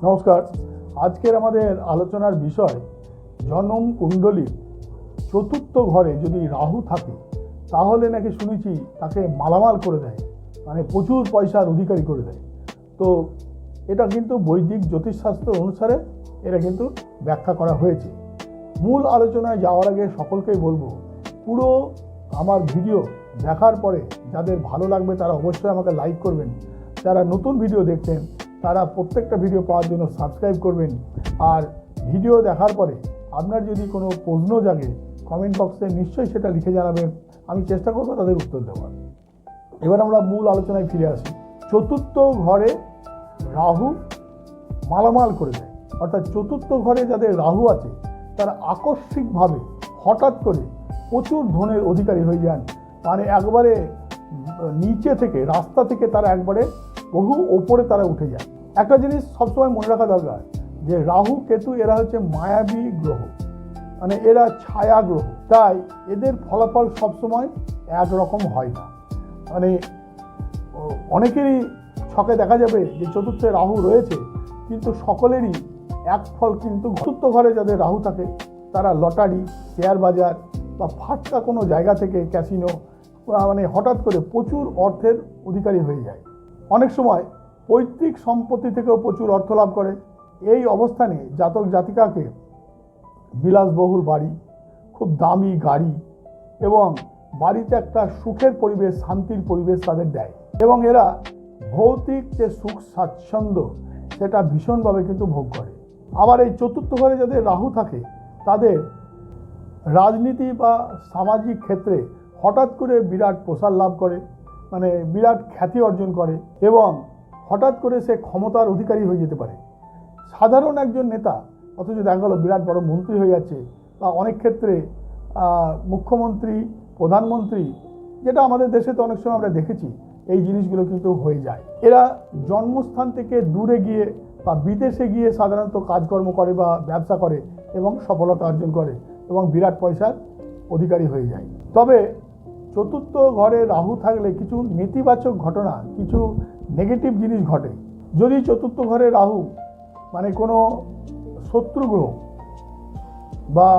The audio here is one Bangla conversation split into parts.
নমস্কার। আজকের আমাদের আলোচনার বিষয় জনম কুণ্ডলী চতুর্থ ঘরে যদি রাহু থাকে তাহলে নাকি শুনেছি তাকে মালামাল করে দেয়, মানে প্রচুর পয়সার অধিকারী করে দেয়। তো এটা কিন্তু বৈদিক জ্যোতিষশাস্ত্র অনুসারে এটা কিন্তু ব্যাখ্যা করা হয়েছে। মূল আলোচনায় যাওয়ার আগে সকলকেই বলবো, পুরো আমার ভিডিও দেখার পরে যাদের ভালো লাগবে তারা অবশ্যই আমাকে লাইক করবেন। যারা নতুন ভিডিও দেখছেন তারা প্রত্যেকটা ভিডিও পাওয়ার জন্য সাবস্ক্রাইব করবেন। আর ভিডিও দেখার পরে আপনার যদি কোনো প্রশ্ন জাগে কমেন্ট বক্সে নিশ্চয়ই সেটা লিখে জানাবেন, আমি চেষ্টা করবো তাদের উত্তর দেওয়ার। এবার আমরা মূল আলোচনায় ফিরে আসি। চতুর্থ ঘরে রাহু মালামাল করে দেয়, অর্থাৎ চতুর্থ ঘরে যাদের রাহু আছে তারা আকস্মিকভাবে হঠাৎ করে প্রচুর ধনের অধিকারী হয়ে যান। মানে একবারে নিচে থেকে, রাস্তা থেকে তারা একবারে বহু ওপরে তারা উঠে যায়। একটা জিনিস সবসময় মনে রাখা দরকার যে রাহু কেতু এরা হচ্ছে মায়াবী গ্রহ, মানে এরা ছায়া গ্রহ, তাই এদের ফলাফল সবসময় একরকম হয় না। মানে অনেকেরই ছকে দেখা যাবে যে চতুর্থে রাহু রয়েছে কিন্তু সকলেরই এক ফল। কিন্তু চতুর্থ ঘরে যাদের রাহু থাকে তারা লটারি, শেয়ার বাজার বা ফাটকা কোনো জায়গা থেকে, ক্যাসিনো, মানে হঠাৎ করে প্রচুর অর্থের অধিকারী হয়ে যায়। অনেক সময় পৈতৃক সম্পত্তি থেকেও প্রচুর অর্থ লাভ করে। এই অবস্থানে জাতক জাতিকাকে বিলাসবহুল বাড়ি, খুব দামি গাড়ি এবং বাড়িতে একটা সুখের পরিবেশ, শান্তির পরিবেশ তাদের দেয় এবং এরা ভৌতিক যে সুখ স্বাচ্ছন্দ্য সেটা ভীষণভাবে কিন্তু ভোগ করে। আবার এই চতুর্থ ঘরে যাদের রাহু থাকে তাদের রাজনীতি বা সামাজিক ক্ষেত্রে হঠাৎ করে বিরাট প্রসার লাভ করে, মানে বিরাট খ্যাতি অর্জন করে এবং হঠাৎ করে সে ক্ষমতার অধিকারী হয়ে যেতে পারে। সাধারণ একজন নেতা অথচ দেখা গেল বিরাট বড় মন্ত্রী হয়ে যাচ্ছে, বা অনেক ক্ষেত্রে মুখ্যমন্ত্রী, প্রধানমন্ত্রী, যেটা আমাদের দেশে তো অনেক সময় আমরা দেখেছি এই জিনিসগুলো কিন্তু হয়ে যায়। এরা জন্মস্থান থেকে দূরে গিয়ে বা বিদেশে গিয়ে সাধারণত কাজকর্ম করে বা ব্যবসা করে এবং সফলতা অর্জন করে এবং বিরাট পয়সার অধিকারী হয়ে যায়। তবে চতুর্থ ঘরে রাহু থাকলে কিছু নেতিবাচক ঘটনা, কিছু নেগেটিভ জিনিস ঘটে। যদি চতুর্থ ঘরে রাহু মানে কোনো শত্রু গ্রহ বা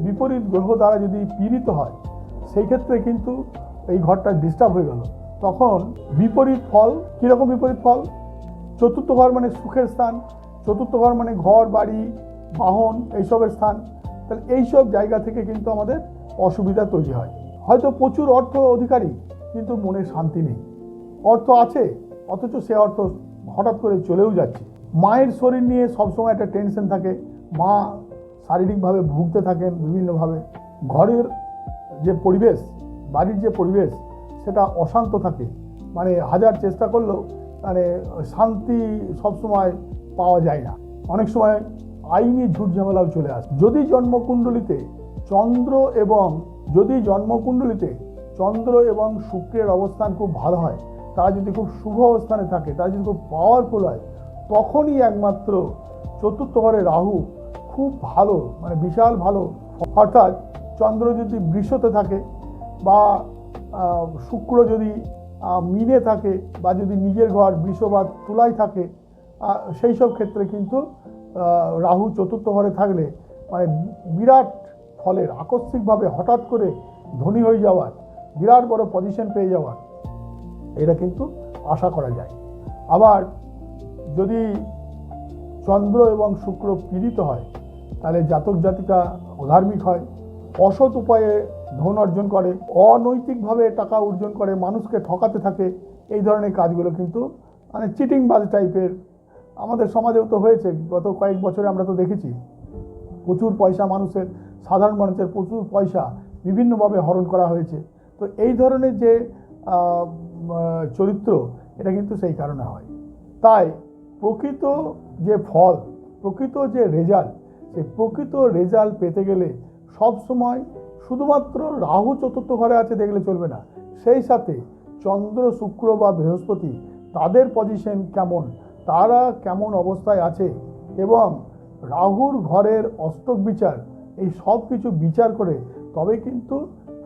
বিপরীত গ্রহ দ্বারা যদি পীড়িত হয়, সেই ক্ষেত্রে কিন্তু এই ঘরটা ডিস্টার্ব হয়ে গেল, তখন বিপরীত ফল। কীরকম বিপরীত ফল? চতুর্থ ঘর মানে সুখের স্থান, চতুর্থ ঘর মানে ঘর, বাড়ি, বাহন, এইসবের স্থান। তাহলে এইসব জায়গা থেকে কিন্তু আমাদের অসুবিধা তৈরি হয়। হয়তো প্রচুর অর্থ অধিকারী কিন্তু মনে শান্তি নেই, অর্থ আছে অথচ সে অর্থ হঠাৎ করে চলেও যাচ্ছে। মায়ের শরীর নিয়ে সবসময় একটা টেনশন থাকে, মা শারীরিকভাবে ভুগতে থাকেন বিভিন্নভাবে। ঘরের যে পরিবেশ, বাড়ির যে পরিবেশ সেটা অশান্ত থাকে, মানে হাজার চেষ্টা করলেও মানে শান্তি সবসময় পাওয়া যায় না। অনেক সময় আইনি ঝুট ঝামেলাও চলে আসে। যদি জন্মকুণ্ডলিতে চন্দ্র এবং শুক্রের অবস্থান খুব ভালো হয়, তারা যদি খুব শুভ অবস্থানে থাকে, তারা যদি খুব পাওয়ারফুল হয়, তখনই একমাত্র চতুর্থ ঘরে রাহু খুব ভালো, মানে বিশাল ভালো। অর্থাৎ চন্দ্র যদি বৃষতে থাকে বা শুক্র যদি মিনে থাকে বা যদি নিজের ঘর বৃষ বা তুলায় থাকে, সেই সব ক্ষেত্রে কিন্তু রাহু চতুর্থ ঘরে থাকলে মানে বিরাট ফলের, আকস্মিকভাবে হঠাৎ করে ধনী হয়ে যাওয়ার, বিরাট বড় পজিশন পেয়ে যাওয়ার এটা কিন্তু আশা করা যায়। আবার যদি চন্দ্র এবং শুক্র পীড়িত হয় তাহলে জাতক জাতিকা অধার্মিক হয়, অসৎ উপায়ে ধন অর্জন করে, অনৈতিকভাবে টাকা অর্জন করে, মানুষকে ঠকাতে থাকে। এই ধরনের কাজগুলো কিন্তু মানে চিটিংবাজ টাইপের আমাদের সমাজেও তো হয়েছে। গত কয়েক বছরে আমরা তো দেখেছি প্রচুর পয়সা মানুষের, সাধারণ মানুষের প্রচুর পয়সা বিভিন্নভাবে হরণ করা হয়েছে। তো এই ধরনের যে চরিত্র, এটা কিন্তু সেই কারণে হয়। তাই প্রকৃত যে ফল, প্রকৃত যে রেজাল্ট, সেই প্রকৃত রেজাল্ট পেতে গেলে সবসময় শুধুমাত্র রাহু চতুর্থ ঘরে আছে দেখলে চলবে না, সেই সাথে চন্দ্র, শুক্র বা বৃহস্পতি তাদের পজিশন কেমন, তারা কেমন অবস্থায় আছে এবং রাহুর ঘরের অষ্টক বিচার, এই সব কিছু বিচার করে তবে কিন্তু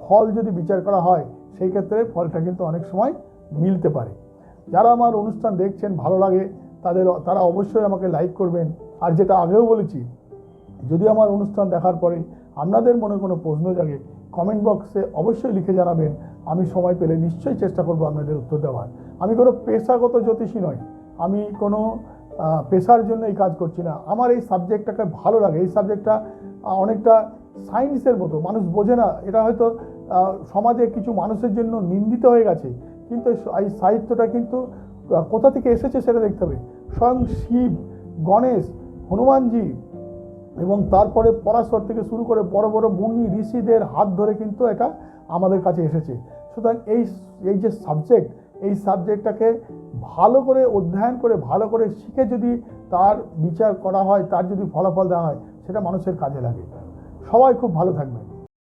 ফল যদি বিচার করা হয় সেই ক্ষেত্রে ফলটা কিন্তু অনেক সময় মিলতে পারে। যারা আমার অনুষ্ঠান দেখছেন, ভালো লাগে তারা অবশ্যই আমাকে লাইক করবেন। আর যেটা আগেও বলেছি, যদি আমার অনুষ্ঠান দেখার পরে আপনাদের মনে কোনো প্রশ্ন জাগে, কমেন্ট বক্সে অবশ্যই লিখে জানাবেন। আমি সময় পেলে নিশ্চয়ই চেষ্টা করব আপনাদের উত্তর দেওয়ার। আমি কোনো পেশাগত জ্যোতিষী নই, আমি কোনো পেশার জন্য এই কাজ করছি না। আমার এই সাবজেক্টটাকে ভালো লাগে। এই সাবজেক্টটা অনেকটা সায়েন্সের মতো, মানুষ বোঝে না। এটা হয়তো সমাজে কিছু মানুষের জন্য নিন্দিত হয়ে গেছে, কিন্তু এই সাহিত্যটা কিন্তু কোথা থেকে এসেছে সেটা দেখতে হবে। স্বয়ং শিব, গণেশ, হনুমানজি এবং তারপরে পরাশর থেকে শুরু করে বড় বড় মুনি ঋষিদের হাত ধরে কিন্তু এটা আমাদের কাছে এসেছে। সুতরাং এই যে সাবজেক্ট, এই সাবজেক্টটাকে ভালো করে অধ্যয়ন করে, ভালো করে শিখে যদি তার বিচার করা হয়, তার যদি ফলাফল দেওয়া হয়, সেটা মানুষের কাজে লাগে। সবাই খুব ভালো থাকবে।